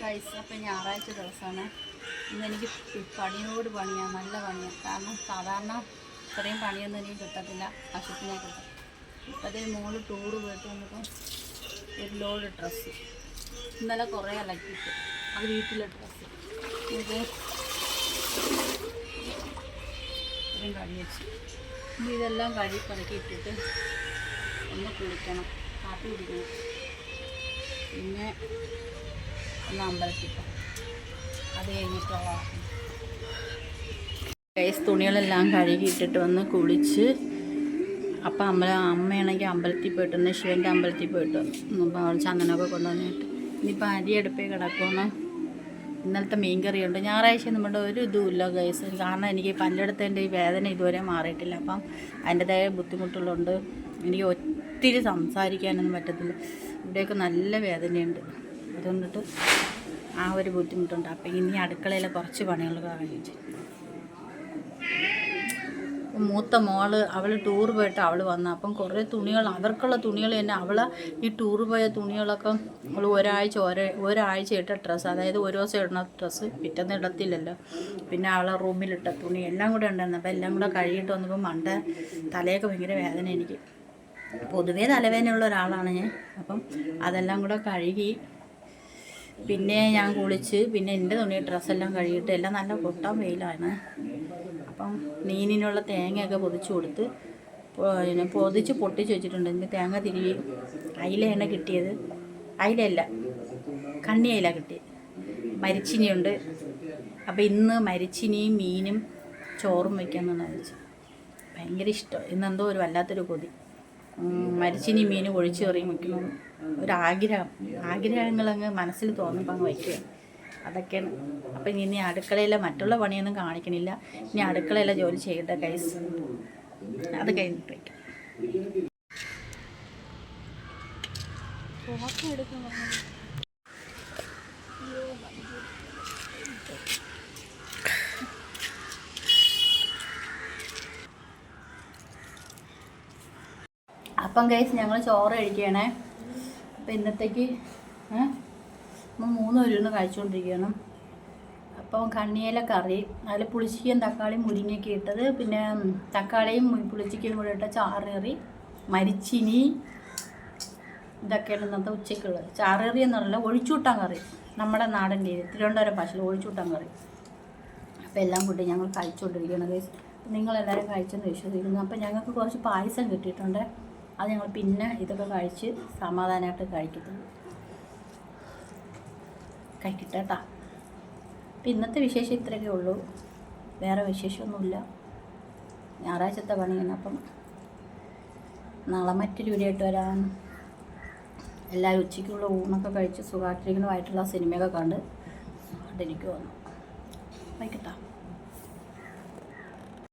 Guys, അപ്പം ഞായറാഴ്ച ദിവസമാണ്. ഇന്നെനിക്ക് പണിയോട് പണിയാണ്, നല്ല പണിയാണ്. കാരണം സാധാരണ ഇത്രയും പണിയൊന്നും എനിക്ക് കിട്ടത്തില്ല, ആശുപത്രിയെ കിട്ടും. ഇപ്പോഴത്തെ മോള് ടൂറ് പോയിട്ട് വന്നപ്പോൾ ഒരു ലോഡ് ഡ്രസ്സ് ഇന്നലെ കുറേ അലക്കിയിട്ട് അത് വീട്ടിലെ ഡ്രസ്സ് ഇത് ഇത്രയും കഴുകി വെച്ചു. ഇനി ഇതെല്ലാം കഴുകി പറക്കിയിട്ടിട്ട് ഒന്ന് കുളിക്കണം, കാപ്പി കുടിക്കണം, പിന്നെ ഒന്ന് അമ്പലത്തിൽ പോകാം. അത് കഴിഞ്ഞിട്ടുള്ള ഗൈസ് തുണികളെല്ലാം കഴുകിയിട്ടിട്ട് വന്ന് കുളിച്ച് അപ്പം അമ്മയാണെങ്കിൽ അമ്പലത്തിൽ പോയിട്ടുണ്ട്, ശിവൻ്റെ അമ്പലത്തിൽ പോയിട്ട് അപ്പോൾ അവൾ ചന്ദനമൊക്കെ കൊണ്ടുവന്നിട്ട് ഇനിയിപ്പോൾ അരി അടുപ്പിൽ കിടക്കണം. ഇന്നലത്തെ മീൻകറിയുണ്ട്. ഞായറാഴ്ച നമ്മുടെ ഒരു ഇതുമില്ല ഗൈസ്, കാരണം എനിക്ക് പല്ലെടുത്തതിൻ്റെ ഈ വേദന ഇതുവരെ മാറിയിട്ടില്ല. അപ്പം അതിൻ്റെതായ ബുദ്ധിമുട്ടുള്ളതുകൊണ്ട് എനിക്ക് ഒത്തിരി സംസാരിക്കാനൊന്നും പറ്റത്തില്ല. ഇവിടെയൊക്കെ നല്ല വേദനയുണ്ട്, അതുകൊണ്ടിട്ട് ആ ഒരു ബുദ്ധിമുട്ടുണ്ട്. അപ്പം ഇനി അടുക്കളയിലെ കുറച്ച് പണികളൊക്കെ കഴിച്ചു. മൂത്ത മോള് അവൾ ടൂർ പോയിട്ട് അവൾ വന്നു. അപ്പം കുറേ തുണികൾ, അവർക്കുള്ള തുണികൾ തന്നെ അവൾ ഈ ടൂർ പോയ തുണികളൊക്കെ അവൾ ഒരാഴ്ച ഇട്ട ഡ്രസ്സ്, അതായത് ഒരു ദിവസം ഇടുന്ന ഡ്രസ്സ് പിറ്റേന്ന് ഇടത്തില്ലല്ലോ. പിന്നെ അവളെ റൂമിലിട്ട തുണി എല്ലാം കൂടെ ഉണ്ടായിരുന്നു. അപ്പോൾ എല്ലാം കൂടെ കഴുകിയിട്ട് വന്നപ്പോൾ തലയൊക്കെ ഭയങ്കര വേദന. എനിക്ക് പൊതുവേ തലവേദനയുള്ള ഒരാളാണ് ഞാൻ. അപ്പം അതെല്ലാം കൂടെ കഴുകി പിന്നെ ഞാൻ കുളിച്ച് പിന്നെ എൻ്റെ തുണി ഡ്രസ്സെല്ലാം കഴുകിയിട്ട് എല്ലാം നല്ല പൊട്ടാൻ വെയിലാണ്. അപ്പം മീനിനുള്ള തേങ്ങയൊക്കെ പൊതിച്ച് കൊടുത്ത് പൊതിച്ച് പൊട്ടിച്ച് വെച്ചിട്ടുണ്ട്. ഇന്ന് തേങ്ങ തിരികെ അയിലയാണ് കിട്ടിയത്, അയിലല്ല കണ്ണി അയില കിട്ടിയത്. മരിച്ചിനിയുണ്ട്. അപ്പോൾ ഇന്ന് മരിച്ചിനിയും മീനും ചോറും വയ്ക്കാമെന്നാണ് വെച്ചത്. ഭയങ്കര ഇഷ്ടം. ഇന്നെന്തോ ഒരു വല്ലാത്തൊരു കൊതി, മരിച്ചിനി മീൻ ഒഴിച്ച് കറിയും വയ്ക്കണം ആഗ്രഹങ്ങളങ്ങ് മനസ്സിൽ തോന്നുമ്പോൾ അങ്ങ് വയ്ക്കുക. അതൊക്കെയാണ്. അപ്പം ഇനി അടുക്കളയിലെ മറ്റുള്ള പണിയൊന്നും കാണിക്കണില്ല. ഇനി അടുക്കളയിലെ ജോലി ചെയ്യട്ടെ ഗൈസ്, അത് കഴിഞ്ഞിട്ട് വയ്ക്കാം. അപ്പം ഗൈസ് ഞങ്ങൾ ചോറ് കഴിക്കുകയാണേ. അപ്പം ഇന്നത്തേക്ക് 3 പേരൊന്ന് കഴിച്ചുകൊണ്ടിരിക്കണം. അപ്പം കണ്ണിയില കറി, അതിൽ പുളിച്ചിക്കയും തക്കാളിയും മുരിങ്ങയൊക്കെ ഇട്ടത്, പിന്നെ തക്കാളിയും പുളിച്ചിക്കയും കൂടെ ഇട്ട ചാറ് കറി, മരിച്ചിനി, ഇതൊക്കെയാണ് ഇന്നത്തെ ഉച്ചയ്ക്കുള്ളത്. ചാറ് കറി എന്ന് പറഞ്ഞാൽ ഒഴിച്ചൂട്ടാൻ കറി, നമ്മുടെ നാടൻ രീതി തിരുവനന്തപുരം ഭാഷയിൽ ഒഴിച്ചൂട്ടാൻ കറി. അപ്പോൾ എല്ലാം കൂട്ടി ഞങ്ങൾ കഴിച്ചുകൊണ്ടിരിക്കുകയാണ് ഗൈസ്. നിങ്ങളെല്ലാവരും കഴിച്ചെന്ന് വിശ്വസിക്കുന്നു. അപ്പം ഞങ്ങൾക്ക് കുറച്ച് പായസം കിട്ടിയിട്ടുണ്ട്. അത് ഞങ്ങൾ പിന്നെ ഇതൊക്കെ കഴിച്ച് സമാധാനമായിട്ട് കഴിക്കത്തുള്ളൂ. കഴിക്കട്ടെ കേട്ടോ. അപ്പം ഇന്നത്തെ വിശേഷം ഇത്രയൊക്കെ ഉള്ളൂ, വേറെ വിശേഷമൊന്നുമില്ല. ഞായറാഴ്ചത്തെ പണിയാണ്. അപ്പം നാളെ മറ്റൊരു വീഡിയോ ആയിട്ട് വരാം. എല്ലാവരും ഉച്ചയ്ക്കുള്ള ഊണൊക്കെ കഴിച്ച് സുഖമായിട്ടിരിക്കുന്നതായിട്ടുള്ള സിനിമയൊക്കെ കണ്ട് സുഖമായിട്ടിരിക്കുവാണ്. വൈകിട്ടാ.